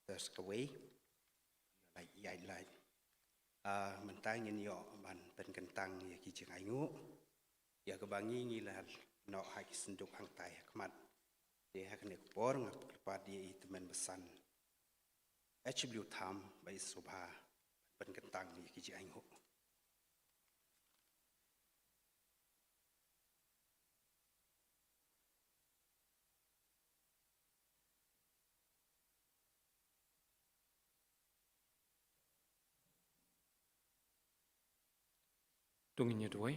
There's a way like yai like mentang ini yo ban pen kentang ya ki jengai ngu ya kebangi ni lah no hak senduk hang tai khmat dia hak ne por ngap pa dia teman besan attribute tham bai subha pen kentang ni ki jengai ngu Tungin doi.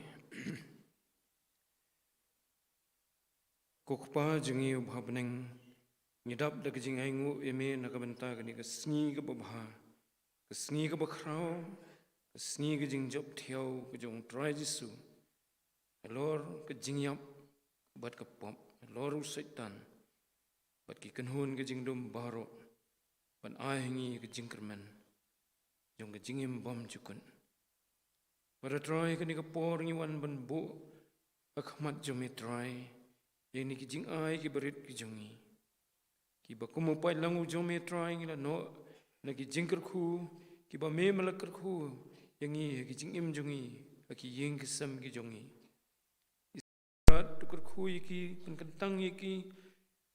Kokpa jengi ubhabneng ngidap dak jingai ngu eme nakabenta kani ka sngi ka babha ka sngi ka bakrau ka sngi ka jingjop thiau ka jong trai jisu lor ka jingyap bat ka pop lor usaitan bat ki kanhun ka jingdum baro ban ahingi ka jingkermen jong ka jingim bom jukun. Pada try kini kapor ni wan ban bo akhmat jome try ini ki jing ai ki berit ki jongi ki ba kumu pai langu jome try ngila no na ki jingker khu ki ba me malakar khu yangi ki jing im jongi ki yeng ki sam ki jongi israt tukur khu ki pen kentang ki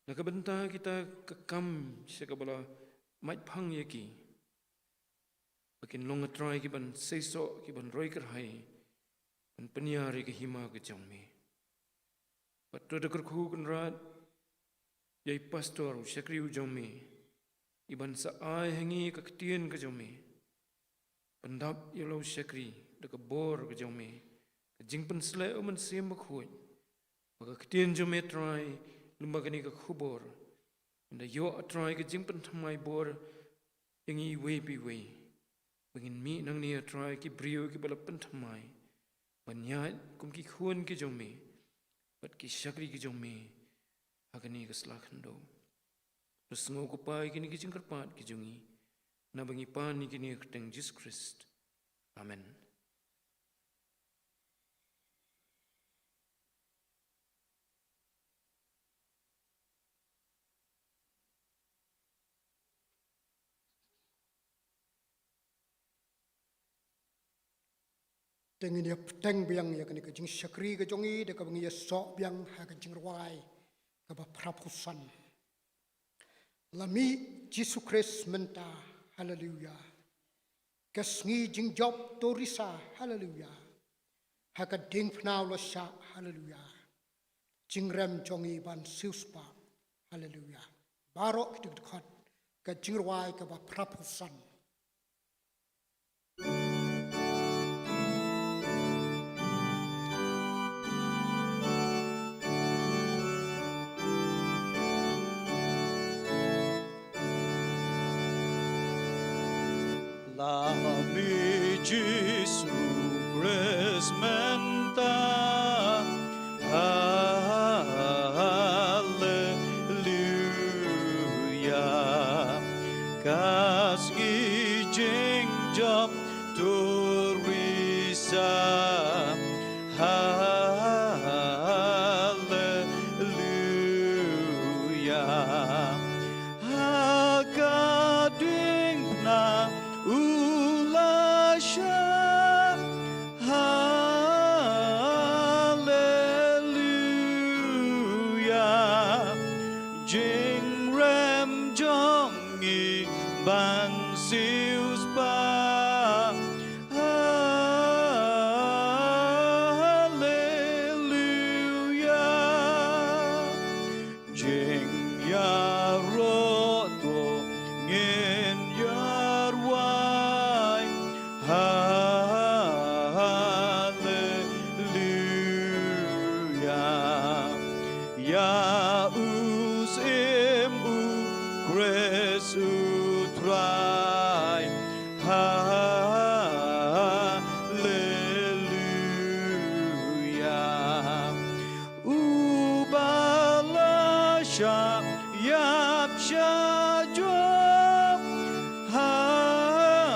na ka benta kita kekam sekabala mai phang ki Bakin long try ki ban seiso ki ban roi kerhai ban peniari ki hima ke jangme. Patro dekar khu kan rat yai pastor sekri u jangme iban sa ai hangi ka ketien ke jangme. Pendap yelo sekri dekar bor ke jangme. Jing pen selai oman sem bakhuj. Baka ketien jangme try lumba kani ka khubor. Anda yo try ke jing pen thamai bor yangi wei pi wei. Bangin mi nang ni try ki brio ki balapan thamai banyat kum ki khun ki jome bat ki shakri ki jome agani ka slakhando resngo ko pai ki ni ki jingkarpat ki jongi na bangi pan ni ki ni kteng Jesus Christ amen. Tengin ya peteng biang ya kini kejing syakri kejongi deka bangi ya sok biang ha Jingrwai ke ba prapusan lami Jesus Christ menta haleluya kesngi jingjob torisa haleluya ha ka ding pnau lo sha haleluya jingrem jongi ban siuspa haleluya barok dik khot ke Jingrwai ke ba prapusan Lami Jesus Christ menta hallelujah kasgi jingjop turisa hallelujah hakading na hallelujah jingrem jongi ban sius ba hallelujah jingyaroto ngin yarwai hallelujah ya usim u grace utrai hallelujah ubalasha yap shajwa hallelujah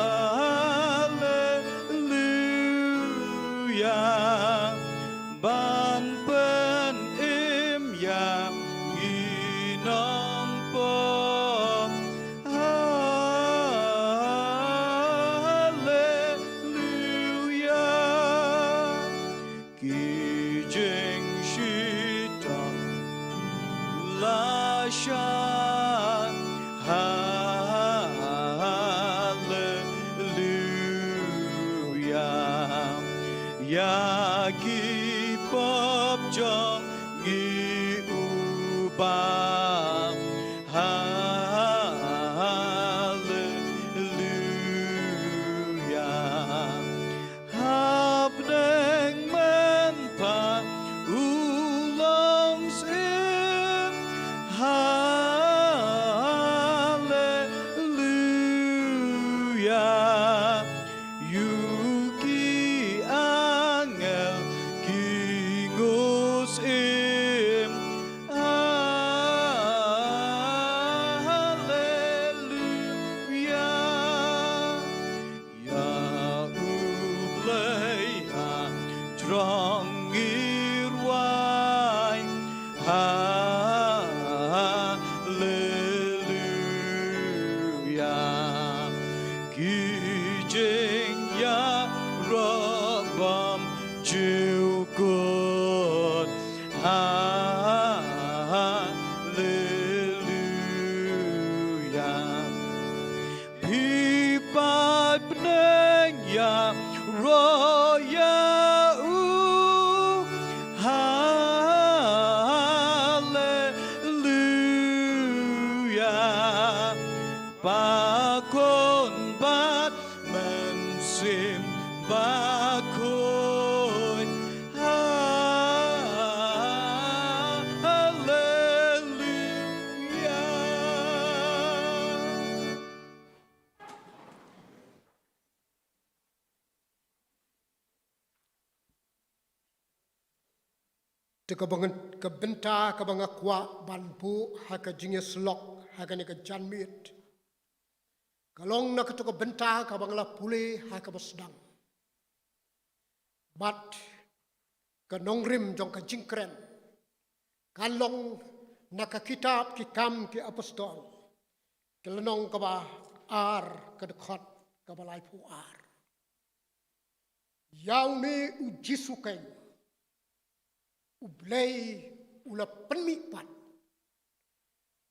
ban pen im ya nginong po hallelujah Hallelujah. Ya ki pop jong gi ubah. Hallelujah. Habneng menpa ulongsiej. Hallelujah. Yuki angel kingos im. Hallelujah. Ya ubleya jong Jingrwai. Hallelujah. Kijing ya robam jiu good. Hallelujah. Pipat beneng ya roya u. Hallelujah. Bakon bat mensim bakon. Hallelujah. Tekabangan kebenta kabanga kwa banbu haka jinges lok haka ni ka janmit. Kalong nak tu kebenta kabang la pule haka basdang. Bat ka nongrim jong ka jingkren. Kalong nak kitab kikam ki apostol. Kelenong kaba ar ka dekot kaba lai pu ar. Yau ni ujisukai. Ublay ula penmipat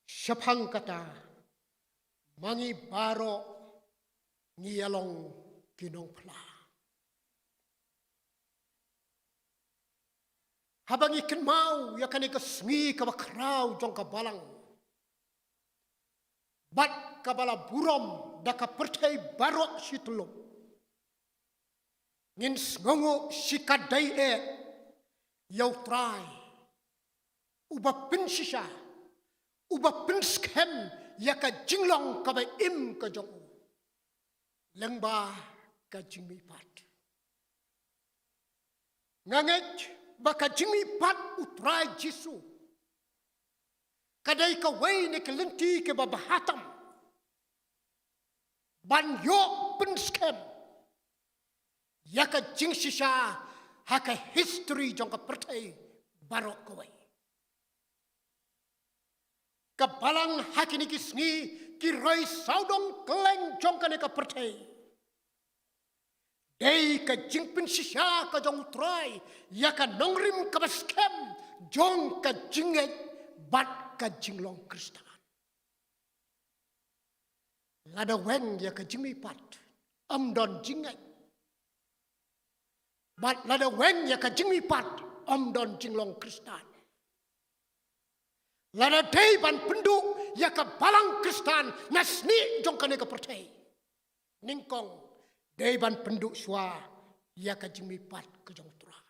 syapang kata mangi baro ngiyalong kinong pla. Habang ikan mau yakan ikasngi kabakraw jong kabalang. Bat kabala burom daka pertai baro situlong. Ngins ngongo sikadai Yau try, uba pensisha, uba penskem, yaka jinglong kaba im ka jong, lengba ka jingmi pat. Nganget baka jingmi pat utray Jisu, kadai ka way ne kelenti ke babahatam, ban yo penskem, yaka jingsisha. Haka history jong ka pertai barok kawai. Kabalang hakini kisngi kiroi saudong keleng jong ka neka pertai. Dei ka jingpin sisya ka jong utrai ya ka nongrim ka baskem jong ka jinget bat ka jinglong kristan. Lada weng ya ka jingmi pat amdon jinget. Bat lada wen ya ka jingmi pat don jinglong kristan. Lada day ban penduk ya ka balang kristan nasni jong kane ka pertai. Ningkong day ban penduk swa ya ka jingmi pat ka jong trai.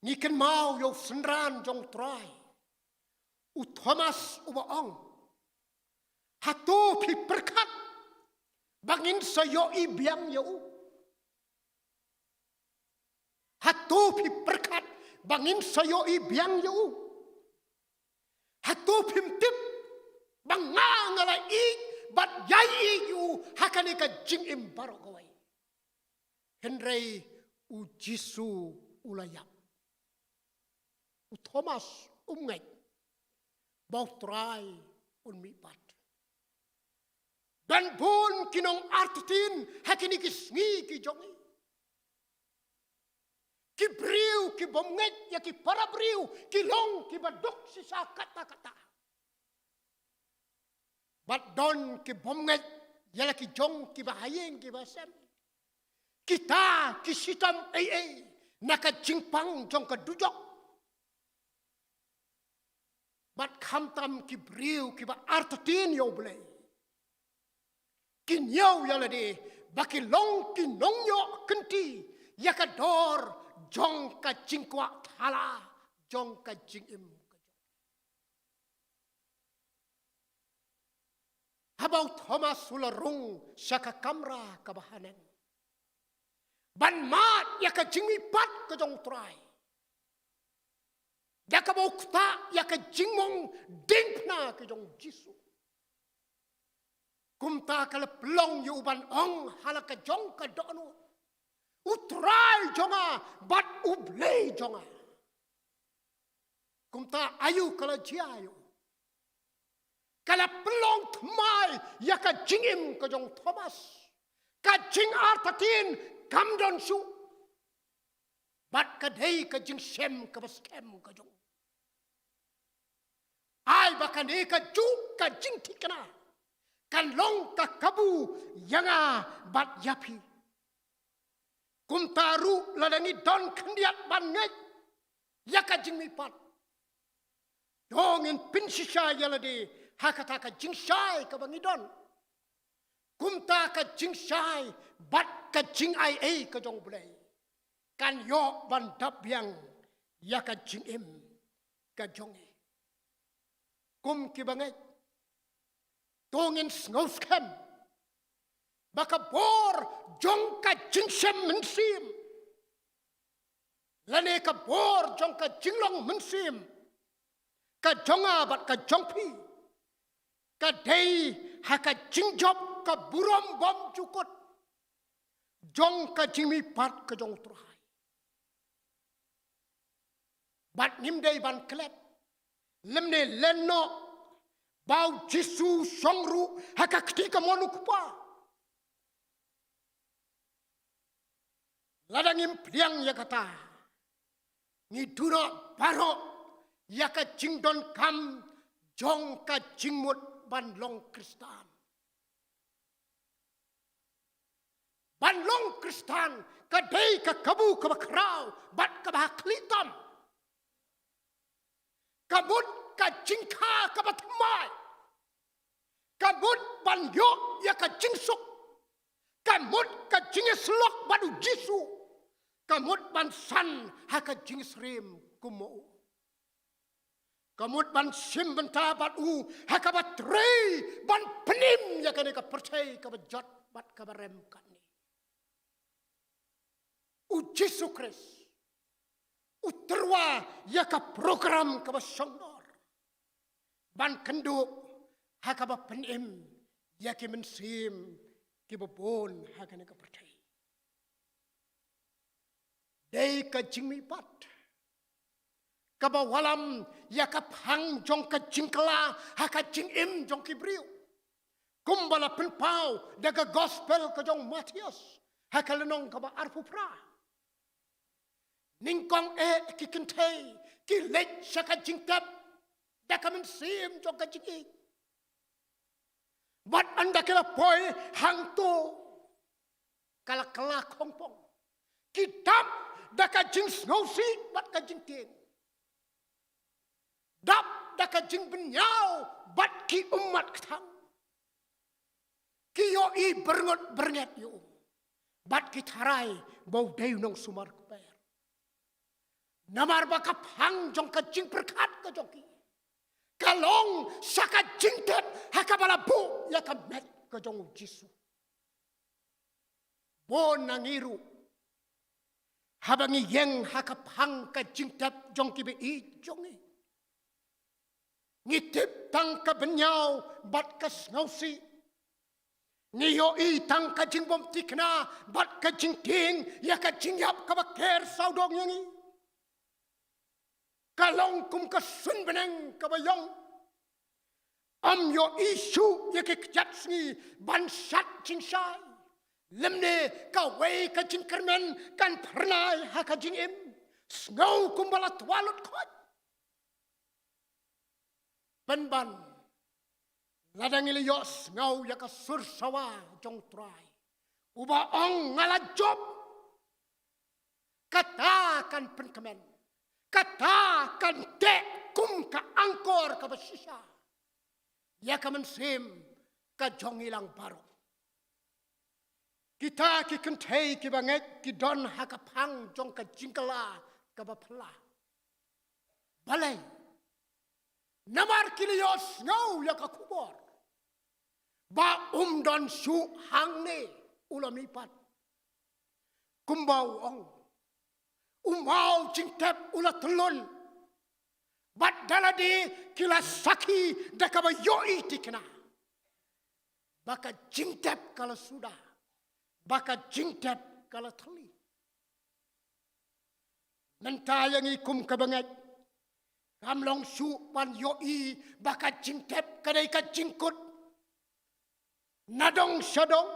Niken mau yo senran jong trai. U Thomas ubaong. Hatu pi perkat bangin sayo ibiang yo. Hatu pi perkat bangin sayo ibiang yo. Hatu pimtip bangangala i bat yai yu hakane ka jing imbaro kawai. Henry u Jisu ulayap. U Thomas umngai. Bau try unmipat. Dan pun kinong artitin hakini kisngi ki jongi. ki briu ki bomnget ya ki parabriu ki long ki badok sisa kata-kata. Bat don ki bomnget ya ki jong ki bahayeng ki basem. Kita ki sitam naka jingpang jong ka dujok. Bat khamtam ki briu ki ba artatin yo blay. Ki nyau ya lade baki long ki nongyo kenti ya ka dor jong ka jingkwa thala jong ka jingim. Habau Thomas ularung syaka kamra kabahanen. Ban mat ya ka jingmi pat ka jong try. Ya ka bau kta ya ka jingmong dingpna ka jong Jisu. Kumta ka leplong yu ban ong halaka jong ka dono. Utray jonga bat ublay jonga. Kumta ayu kala jiayu. Kala pelong tmai ya ka jingim ka jong Thomas. Ka jing artatin kamdon su. Bat ka dei ka jing sem ka baskem ka jong. Ai bakan ka juk ka jing tikna. Kan long ka kabu yanga bat yapi. Kumtaru ladangi don kendiat ban ngai. Ya ka jing mi pat. Dongin pinsisha yalade. Hakata ka jing shai ka bangidon. Kumta ka jing shai bat ka jing ai ka jong bulai. Kan yo ban dap yang ya ka jing im ka jongi. Kum ki bangai. Tongin snowskem. Baka bor jong ka jing sem mensim. Lane ka bor jong ka jinglong mensim. Ka jonga bat ka jongpi. Ka dei haka jingjob ka buram bom cukut. Jong ka jingmi pat ka jong turai. Bat nimdei ban klep. Lemne leno. Bau Jisu songru haka ketika monu kupa. Ladangim pliang ya kata. Ngidura barok ya ka jingdon kam jong ka jingmut Banlong Kristan. Banlong Kristan kadai ka kabu ka bakrau bat ka bahaklitam. Kabut ka jingka ka batmai. Kabut banyo ya ka jingsuk. Kamut ka jingeslok badu Jisu. Kamut ban san ha ka jingesrim kumo. Kamut ban sim benta bat haka bat trei ban penim ya kane ka percay ka bajot bat ka barem kani. Jisu Kris. Uterwa ya ka program ka basongdor. Ban kenduk haka ba penim ya ki mensim ki babon haka ne ka percay. Dei ka jingmi pat. Kabawalam yakap hang jong ka jingkala haka jingim jong kibriu. Kumbala penpau daga gospel ka jong Matius haka lenong kaba arpupra. Ningkong kikentei ki lech saka jingtap daka mensim jong ka jingik. Bat anda kala poi hang to kala kala kongpong. Kitab daka jing snowsi bat ka jingting. Dap daka jing benyau bat ki umat ketang. Ki yo i bernget yo. Bat ki tarai bau dayu nong sumar kuper. Namar baka pang jong ka jing perkat ka jongki. Kalong saka jing tet haka balabu ya ka met ka jong Jisu. Bon nangiru. Habangi yeng haka pang ka jing tet jongki be i jongi. Ngitip tang ka benyau bat ka snausi. Niyo i tang ka jing bom tikna bat ka jing ting ya ka jing yap ka baker saudong yangi. Kalong kum ka sun beneng ka bayong. Am yo isu ya ke kjatsngi ban sat jing sai. Lemne ka wei ka jing kermen kan pernai ha ka jing im. Sngau kumbala tualut kot. Penban. Ladang iliyos ngau yaka sursawa jong try. Uba ong ngalajob. Katakan penkemen. Katakan dek kum ka angkor ka basisya. Yaka mensim ka jong ilang baru. Kita ki kentai ki banget ki don hakapang jong ka jingkala ka bapala. Balai. Namar kiliyos ngau yaka kubor. Ba don su hang ne ulamipat. Kumbau ong. Umau jingtep ulat telun. Bat daladi kila saki dakaba yoi tikna. Baka jingtep kalau sudah. Baka jingtep kalau teli. Mentayang ikum kabangat. Kamlong su pan yoi baka jingtep kadai ka jingkut. Nadong sadong.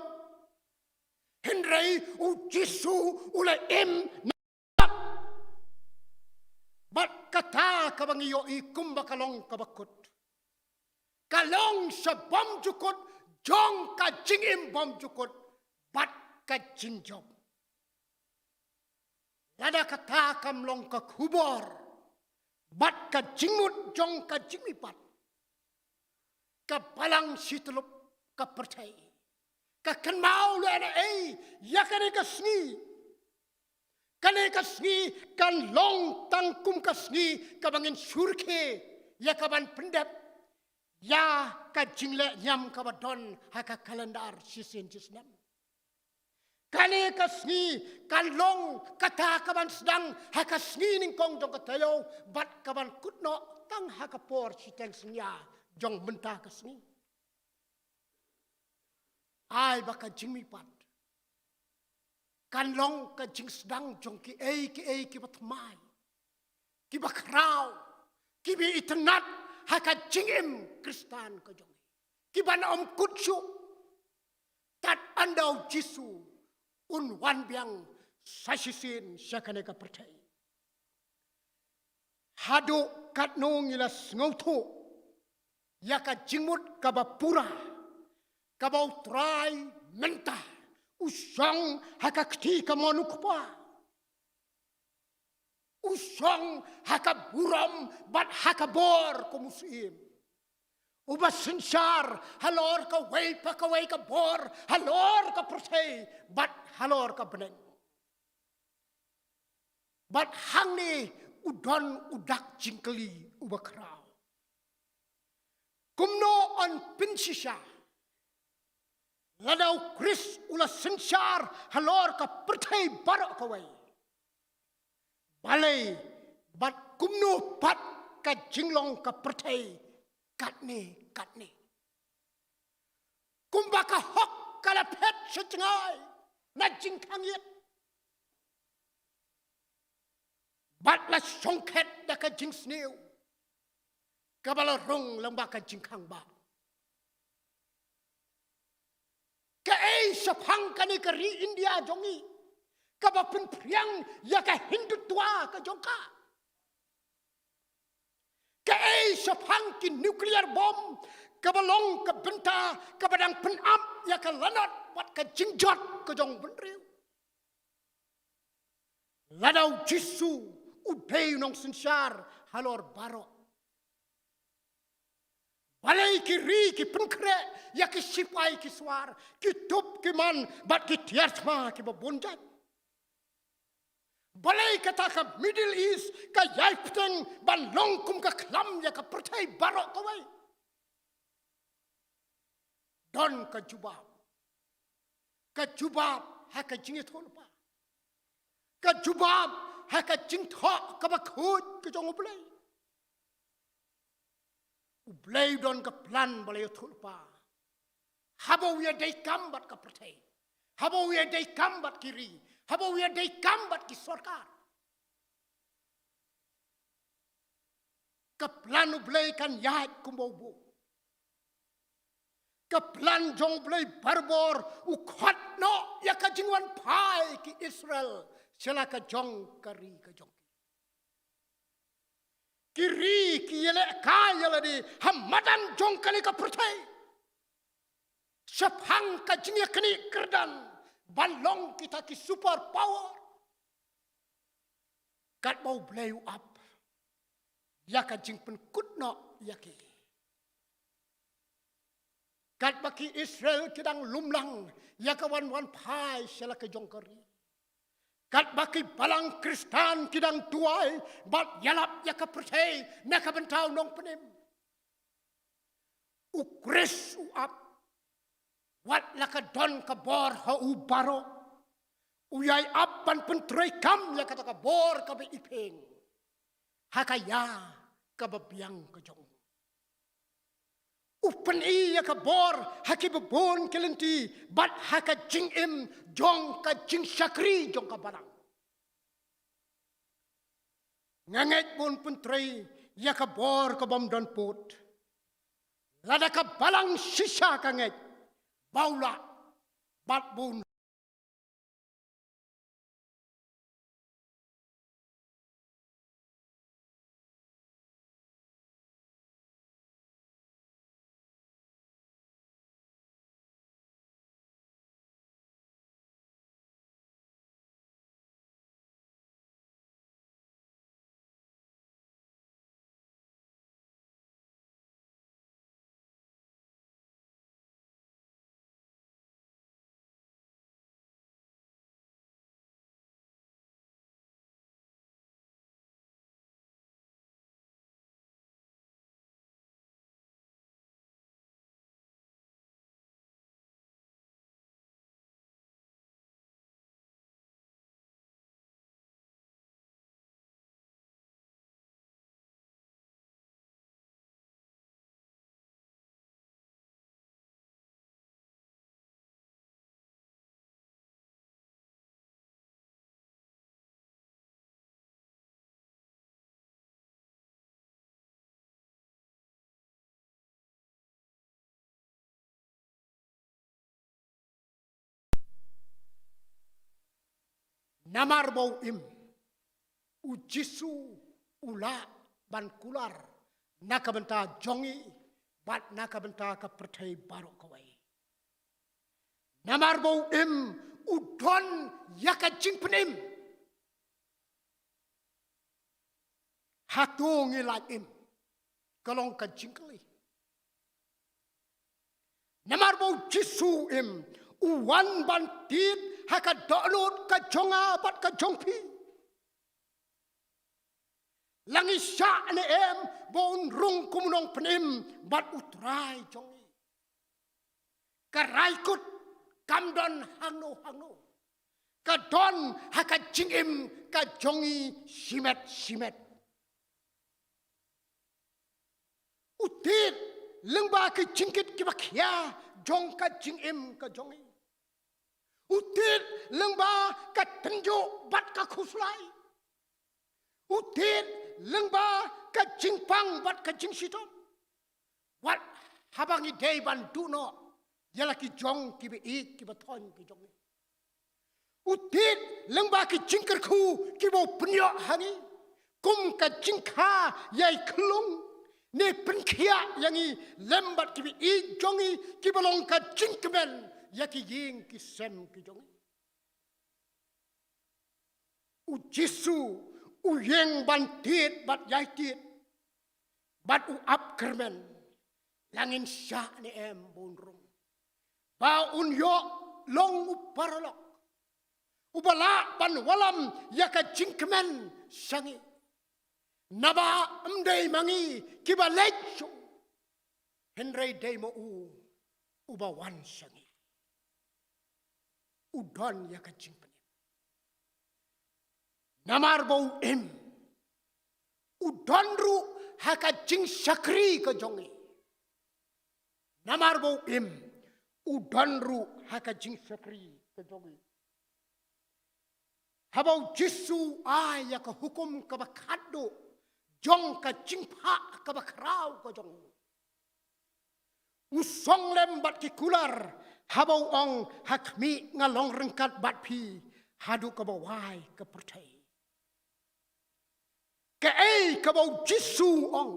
Henry ujisu ula nak. Bat kata kabang yoi kum bakalong kabakut. Kalong sa bom jukut. Jong ka jingim bom jukut. Bat ka jingjob. Lada kata kamlong ka kubor. Bat ka jingmut jong ka jingmipat. Ka balang situlup ka percay. Ka kenmau lena yakane ka sngi. Kane ka sngi kan long tangkum ka sngi ka bangin surke yakaban pendep. Ya ka jingle nyam ka badon haka kalendar sisin jisnam. Kane ka sngi kan long kata kaban sedang haka sngi ningkong jong katayo bat kaban kutno tang haka por siteng snya jong mentah ka sngi. Ai baka jingmi pat. Kan long ka jing sedang jong ki ki batmai. Ki bakrau. Ki bi itnat haka jingim Kristan ka jong. Ki ban om kutsu. Tat andau Jisu. Un wan biang sasisin syakane ka percay. Hadu kat nongilas ngautu. Yaka jingmut ka bapura. Kabau try mentah usang haka kti kamonukpa usang haka buram bat haka bor kumusim uba sensar halor ka wei pa ka wei ka bor halor ka percay bat halor ka beneng bat hangni udon udak jingkeli uba krau kumno on pinsisha Ladau Kris ula sensar halor ka percay barok kawai. Balai bat kumno pat ka jinglong ka percay katne. Kumbaka hok kala pet secengai na jingkangit. Bat la songket da ka jing snew. Kabala rong lembaka jingkang ba. Kae sapang kani kari India jongi. Kabapun priang ya ka Hindu tua ka jongka. Kae sapang ki nuclear bomb. Kabalong ka benta kabadang penam ya ka lanat wat ka jingjot ka jong benriu. Ladau Jisu udai nong sensar halor barok. Balai kiri ki penkre ya ki sipai ki suar ki tup ki man bat ki tiartma ki babonjat. Balai kata ka Middle East ka yaipteng ban longkum ka klam ya ka percay barok kawai. Don ka jubab. Ka jubab ha ka jingit holpa. Ka jubab ha ka jingthok ka bakhut ka jong ublay. Ublay don ka plan balay tulpa. Habaw ya day kambat ka percay. Habaw ya day kambat kiri. Habaw ya day kambat ki sarkar. Ka plan ublay kan yahat kumbawbo. Ka plan jong ublay barbor ukhat no ya ka jingwan pai ki Israel. Sila ka jong kari ka jong. kiri kiyele kaya ladi hamadan jong kali ka pertai sepang ka jingia kini kerdan balong kita ki super power kat mau blow up ya ka jing pen kutno yaki kat baki Israel kidang lumlang ya ka wan pai sela ke jong kari kat baki balang Kristan kidang tuai bat yalap ya ka pertai na ka bentau nong penim ukres uap wat la ka don ka bor ha u baro uyai ap ban pentrei kam ya kata ka bor ka be ipeng hakaya ka babiang ka jong upen i ya ka bor haki bebon kelenti bat haka jing im jong ka jing syakri jong ka barang nganget pun pentrei ya ka bor ka bom don pot lada ka balang sisa kanget baula bat bun namar bau im ujisu ula ban kular naka benta jongi bat naka benta ka pertai baru kawai namar bau im udon yaka jing penim hatungi lai im kalong ka jingkali namar bau jisu im uwan ban tit haka dolut ka jonga bat ka jongpi langi sya ne em bon rung kumunong penim bat utrai jongi karaikut kamdon hango kadon haka jingim ka jongi simet utit lengba ke jingkit ki bakhya jong ka jingim ka jongi utit lengba ka tenjo bat ka khuslai utit lengba ka jingpang bat ka jingsitom wat habangi dei ban duno yala ki jong ki be ik ki baton ki jong utit lengba ki jingker khu ki bo punyo hangi kum ka jingkha yai klung ne penkhia yangi lembat ki be ik jongi ki bolong ka jingkemen yaki ying ki sem ki jongi u jisu u yeng ban tit bat yai tit bat u ap kermen langin sya ne em bonrung ba un yo long u paralok u bala ban walam yaka jingkemen sangi naba amdei mangi ki ba lechu henrei dei mo u ba wan sangi udon yaka jingpenim namar bau im udon ru haka jing sakri ka jongi namar bau im udon ru haka jing sakri ka jongi habau jisu ay yaka hukum ka bakado jong ka jingpa ka bakrau ka jong usong lem bat ki kular habau ong hakmi ngalong rengkat bat pi hadu ka bawai ka pertai ke ai ka bau Jisu ong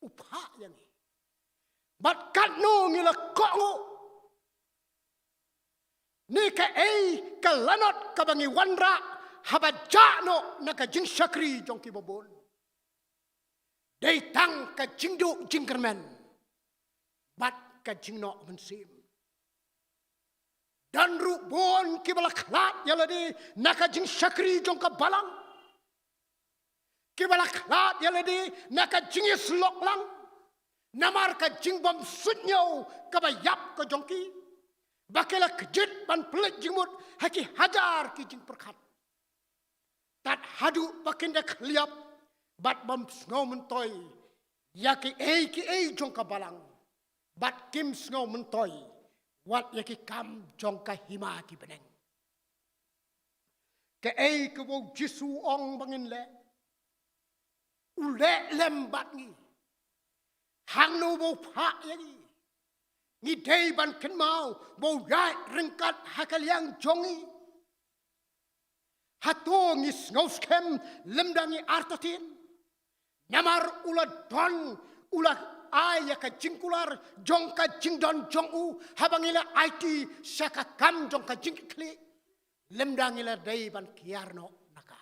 upha yang bat kat no ngila kongo ni ke ai ka lanot ka bangi wanra habaja no na ka jing syakri jong ki bobon dei tang ka jingdo jingkermen bat ka jingno mensim dan rubon ki balaklat yaladi na ka jing syakri jong ka balang ki balaklat yaladi na ka jing slok lang namar ka jing bom sunyo ka bayap ka jong ki bakela kejit ban pelit jingmut haki hajar ki jing perkat tat hadu bakinda kliap bat bom snow mentoy yaki ei jong ka balang bat kim snow mentoy wat yaki kam jong ka hima ki beneng ke ei ke bo Jisu ong bangin le ule lem bat ngi hang no bo pha yaki ni dei ban ken mau bo yai rengkat hakaliang jongi hato ngi sngoskem lemdangi artotin namar ula don ula ay ka jingkular jong ka jingdon jongu habangila IT saka kam jong ka jingkli lemdangila dei ban kiarno naka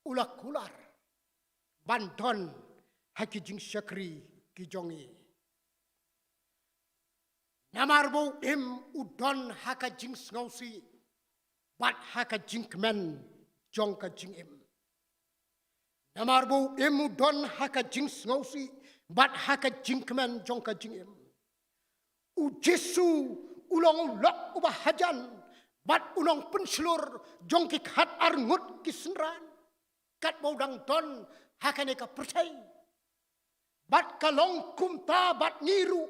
ula kular ban don haki jing syakri ki jongi namar bo udon haka jing sngosi bat haka jing kmen jong ka jing namar bo udon haka jing sngosi bat haka jing kmen jong ka jing Jisu ulong lok ubah hajan bat ulong penselur jong ki khat arngut ki senran kat baudang don hakane ka percay bat kalong kumta bat niru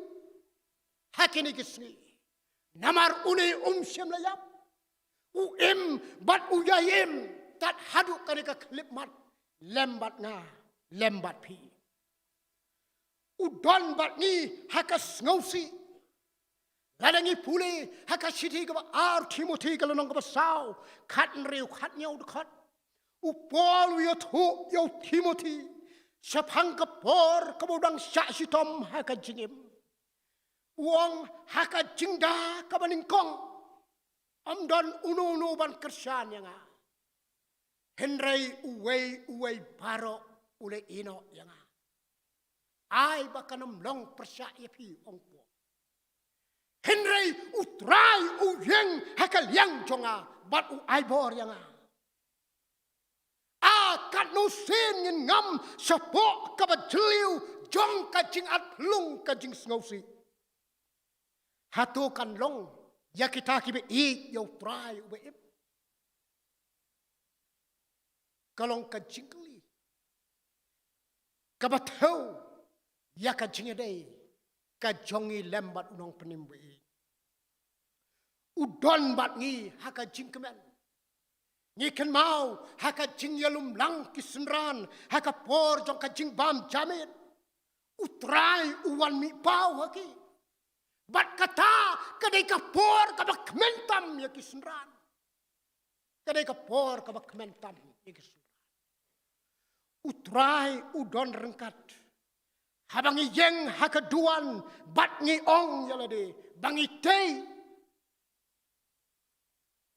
hakane ki sni namar uni syam layap bat uyayim tat hadu kane ka klip mat lembat nga lembat pi udon bat ni hakas ngausi ladangi pule hakas siti ka ar Timothy ka lonong ka saw khat riu khat nyau khat upol yo Timothy sapang ka por ka bodang sya sitom haka jingim uang haka jingda ka baningkong amdon unu ban kersan yang Henry uwei baro ule ino yang ai bakanam long persya yapi ongpo Henry utrai uyeng hakal yang jonga bat u ai bor yang kat no sen ngin ngam sapok ka bajliu jong ka jing at lung ka jing sngosi hatu kan long ya kita ki be i yo try ube ip kalong ka jingli ka batau ya ka jing dei ka jongi lembat unong penimbe udon bat ngi haka jing kemen ni kan mau haka jing yalum lang kisenran haka por jong ka jing bam jamin utrai uwan mi pau haki bat kata kadai ka por ka bak mentam ya kisenran kadai ka por ka bak mentam ya kisenran utrai udon rengkat habangi yeng haka duan bat ngi ong yalade bangi tei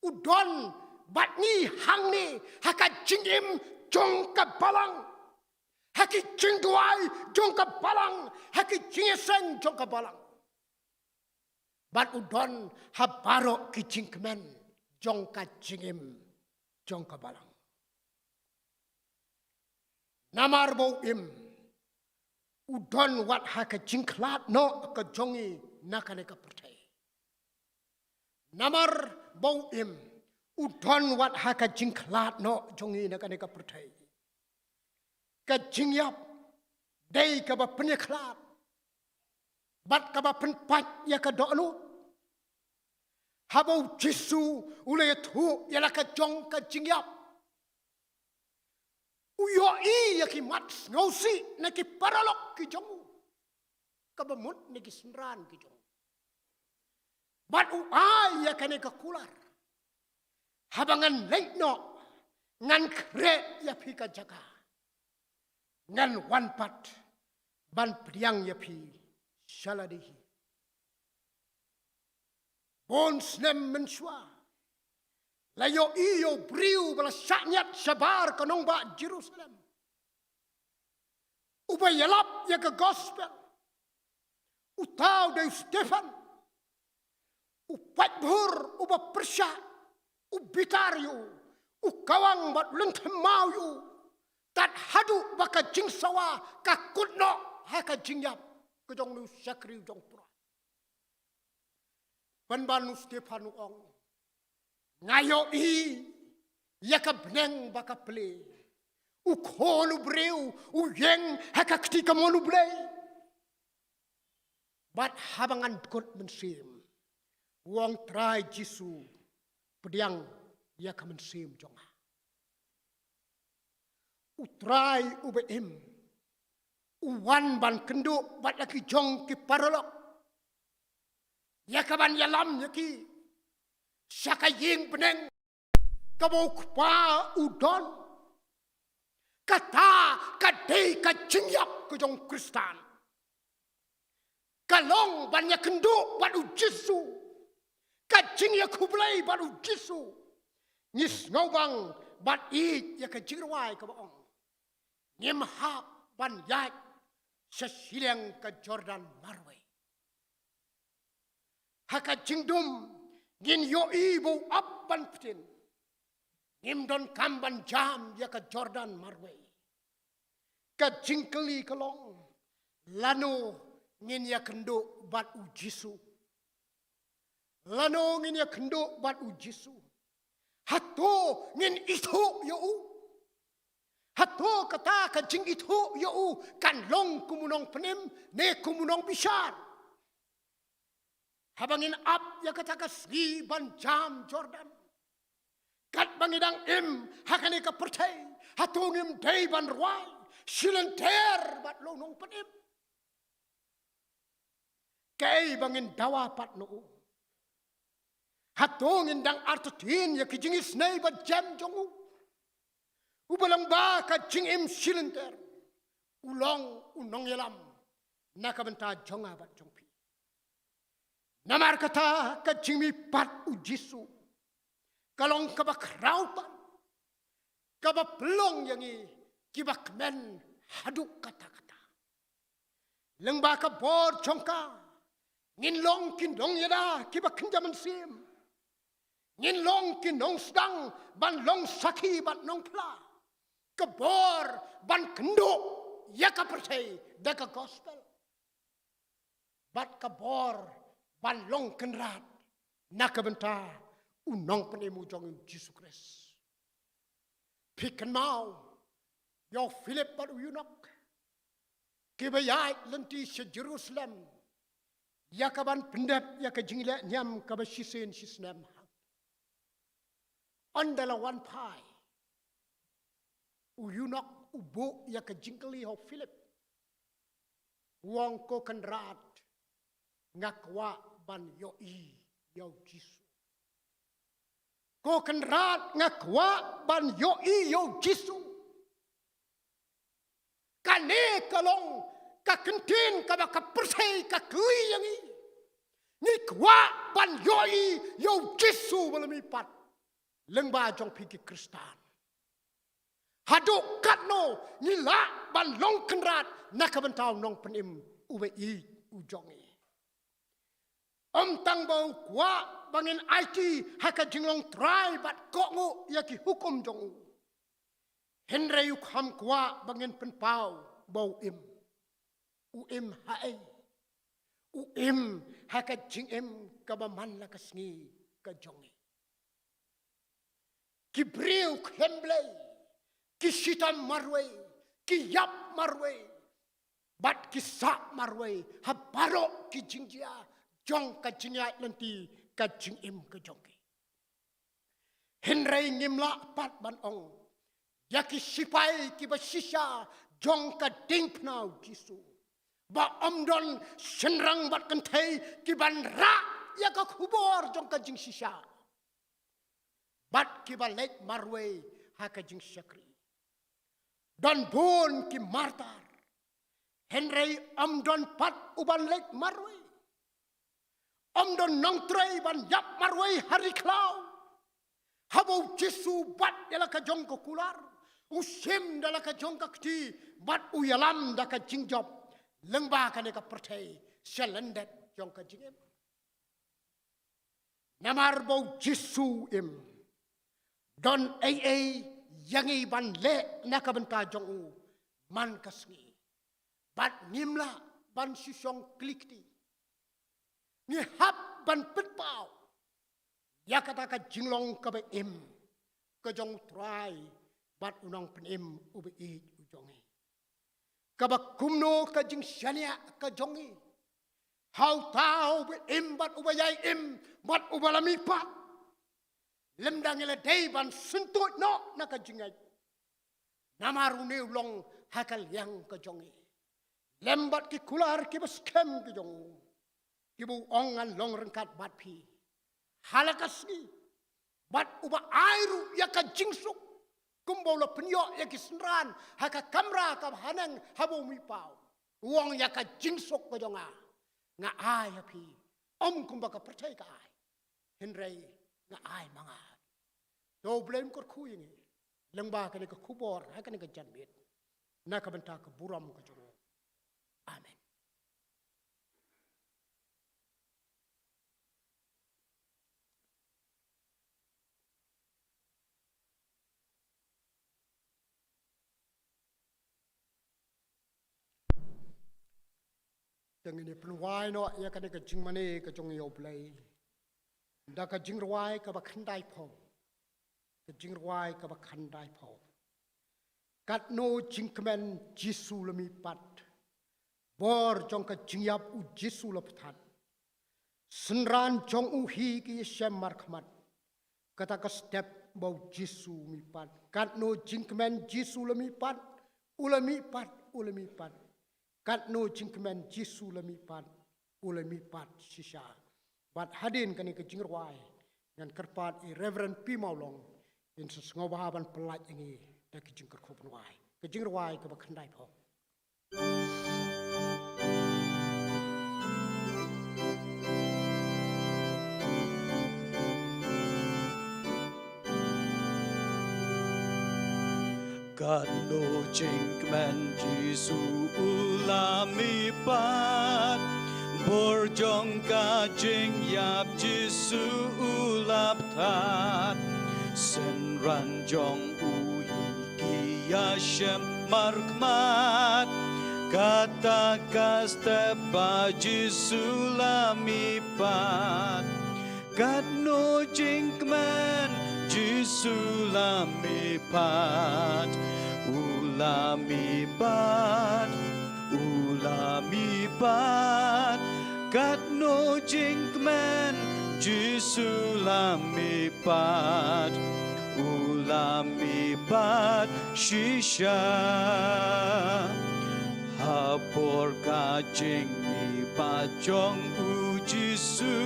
udon bat ni hang ni haka jingim jong ka balang haki Jingrwai jong ka balang haki Jingiaseng jong ka balang bat udon habaro ki jingkemen jong ka jingim jong ka balang namar bo udon wat haka jingklat no ka jongi nakane ka percay namar bo udon wat haka jingklat no jongi nakane ka percay ka jingyap dei ka ba penyeklat bat ka ba penpat ya ka do'nu habau Jisu ule tu ya la ka jong ka jingyap uyo i ya ki mat ngausi na ki paralok ki jongu kabamut na ki senran ki jongu bat u ai ya kane ka kular habangan leitno ngan kret ya pi ka jaga ngan wanpat ban priang ya pi shaladihi bon snem mensua layo iyo briu bala syanyat sabar kanong ba Jerusalem uba yalap ya ke gospel utau de Stefan upat bhur uba persya ubitaryo ukawang bat lentem mau tat hadu baka jingsawa ka kutno haka jingyap kejong nu syakri jong pura ban Stefan ong ngayo i yakabneng baka ple ukhonu breu uyeng haka ketika monu ble bat habangan kot mensim wong trai jisu pediang yakamensim jonga utrai ubeim uwan ban kenduk bat laki jong ki parolok yakaban yalam yaki syakaying peneng kabok pa udon kata kadei ka jingyap ke jong Kristan kalong banyak kenduk bat ujisu ka jingya kublai bat ujisu nis ngobang bat i ya ka Jingrwai ka baong nyemhap ban yat sesilang ka Jordan Marway haka jingdum ngin yo ibu abban ptin ngimdon kamban jam ya ka Jordan Marway ka jingkeli kalong lano ngin ya kendo bat ujisu lano ngin ya kendo bat ujisu hato ngin itu yo hato kata ka jing itu yo kan long kumunong penim ne kumunong bishar habangin up ya kata ka sri ban jam Jordan kat bangidang im hakani ka pertai hatungim dei ban ruai silenter bat lonong penim kay bangin dawa pat no hatungin dang artutin ya kijingis nei bat jam jongu ubalang ba ka jingim silenter ulong Nongialam nakabenta jonga bat jongpi namar kata ka jingmi pat ujisu kalong kabak raupan kabak pelong yangi kibak men haduk kata-kata lengba ka bor jongka ngin long kin dong yada kibak kenjaman sim ngin long kin nong sedang ban long saki ban nong pla kebor ban kendo ya ka percaya daka gospel bat kebor ban long kenrat nakabenta unong penemu jong Yesus Kristus pikan mau yo Philip bat uyunok kibayat lenti se Jerusalem yakaban pendap ya ka jingla nyam ka basisen sisnam andala wan pai uyunok ubo ya ka jingkali ho Philip wong ko kenrat ngakwa ban yo yo Jisu ko kenrat ngakwa ban yo yo Jisu kane kalong ka kentin ka ba ka persai ka kui yangi ni kwa ban yo yo Jisu balami pat lengba jong piki Kristan haduk katno ni la ban long kenrat nakabentau nong penim ube ujongi tang bau kwa bangin IT haka jinglong try bat kongu yaki hukum jongu henre yuk ham kwa bangin penpau bau uim hae uim haka jingim kabaman la kasngi ka jongi kibriu khemble kishitam marwe kiyap marwe bat kisak marwe habaro ki jingjia jong ka jingyat lenti ka jingim ka jongki henrei ngimla pat ban ong yaki sipai ki basisha jong ka dingpnau Jisu ba omdon senrang bat kentai ki ban ra ya ka kubor jong ka jing sisha bat ki balek marwe haka jing syakri. Don bon ki martar. Henry don pat uban lek marwe. Don nongtrei ban yap marwe hari klau. Habau Jesu bat dalam kajong kular. Usim dalam kajong kti bat uyalam dalam kajing job. Lengba kan eka pertai selendet jong kajing em. Namar bau Jesu em. Don yangi ban le nakabenta jong u man kasngi. Bat ngimla ban sisong klikti. Ni hap ban petpau. Ya kata ka jinglong ka ba im. Ka jong try. Bat unang penim ube ujongi. Ka ba kumno ka jing syania ka jongi. Hau tau be im bat ubayay im. Bat ubalami pat. Lemdang ila day ban suntut no na ka jingay. Namaru ne ulong hakal yang ka jongi. Lembat ki kular ki baskem ki jong. Ki bu ongan long rengkat bat pi. Halakas ni. Bat uba airu ya ka jingsuk. Kumbau la penyo ya ki senran. Haka kamra ka hanang habu mipau. Uang ya ka jingsuk ka jonga. Nga ai api. Kumba ka percaya ka ai. Henry nga ai mga. Do blame kor kuing. Lengba ka ni ka kubor. Haka ni ka janmit. Nakabenta ka buram ka jonga. Amen. Yang ini penuai no ya kan ke jingmane ke jong yo play. Da ka Jingrwai ka ba khandai pho. Ke Jingrwai ka ba khandai pho. Kat no jingkmen Jesu lemi pat. Bor jong ka jingyap u Jesu la phat. Senran jong u hi ki sem markhmat. Kata ka step bau Jesu mi pat. Kat no jingkmen Jesu lemi pat. Ulami pat. Kat no jingkmen Jesu lemi pat sisa. Bat hadin kani ke Jingrwai ngan kerpat Reverend P Maulong in sesngobahaban pelat ini dak jingker khopenwai. Ke Jingrwai ke bakhandai pho. God no jingkmen Jesu ulami pat. Borjong ka jingyap Jesu ulap tat. Senran jong uhi kiyashem markmat. Kata kasteba Jesu lami pat. God no jingkmen Jesu lami pat. Ulami pat. Kat no jingkmen Jesu lami pat. Ulami pat shisha. Hapor ka jingmi pat jong u Jesu.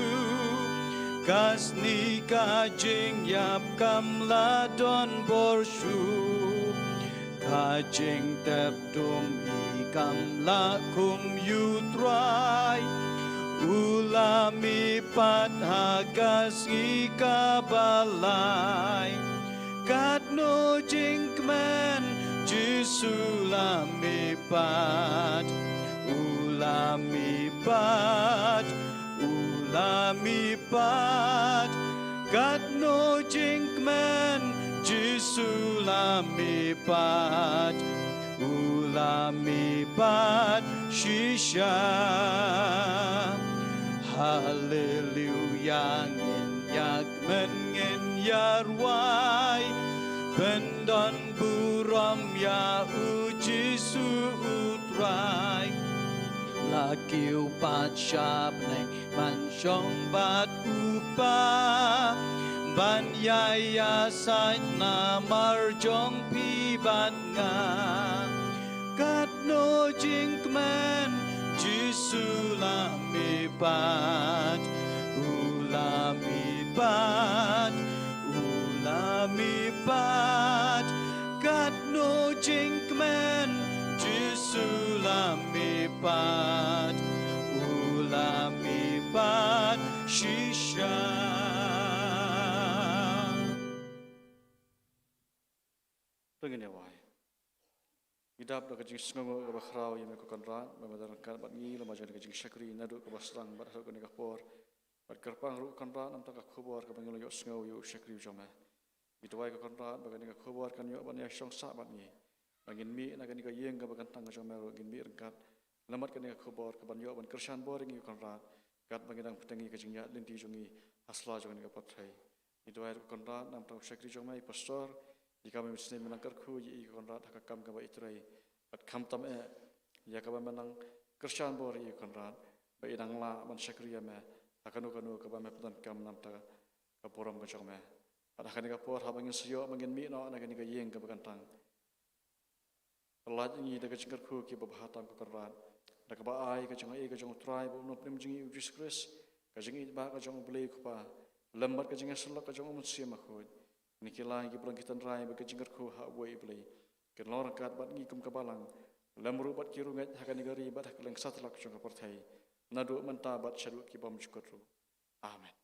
Kasni ka jingyap kamla don borshu. Kajing tep dum ikam lakum yutrai. Ulami pat hagas ikabalai. Kat no jingkmen Jesu lami pat. Ulami pat. Kat no jingkmen Jesu lami pat. Ulami pat shisha. Hallelujah ngenyak yarwai. Bendon buram ya u Jesu utrai. Lakiu pat syap neng mansyong bat upa. Ban yaya sait na marjong pi bat nga. Kat no jingkmen Jesu lami pat. Ulami pat. ulamipat shisha. Pengen ya wai. Idap da kajing sengongo ka bakhrau yeme ko konra memadaran kan bat ngi la majan kajing syakri nadu ka basrang bat har ko ni ka por bat kerpang ru konra nam ta ka khobor ka banglo yo sengo yo syakri joma Diengdoh ka konra bagan ni ka khobor kan yo ban ya syong sa bat ngi bangin mi na kan ni ka yeng ka bagan tang ka joma ro gin mi rengkat lamat kan ni ka khobor ka ban yo ban kershan boring yo konra kat bangin dang petengi kajing ya linti jongi hasla jongi ka pathai Diengdoh ka konra nam ta syakri joma pastor jika kami mesti menangkar ku ji konrad hakam kaba itrai at kam tam ya kaba menang kershan bor i konrad ba idang la man syakriya me akanu kaba me pedan kam nam ta kaporam ka chome at akani ka por habangin siyo mangin mi no anakani ka yeng ka bagantang Allah ini daga cingkar ku ki babahatam ka konrad da kaba ai ka changa ka chang try bo no prim jingi Jesus Christ ka jingi ba ka chang blei ku pa lambat ka jingi selak ka chang umsi ma khoj Nikilai ki pulang kita rai bagi jingkar ku hak buai beli. Kenlor kat bat ngi kum kabalang. Lamru bat kirungat hakan negari bat hakaleng satlak chung kapartai. Nadu menta bat syadu ki bam syukur. Amen.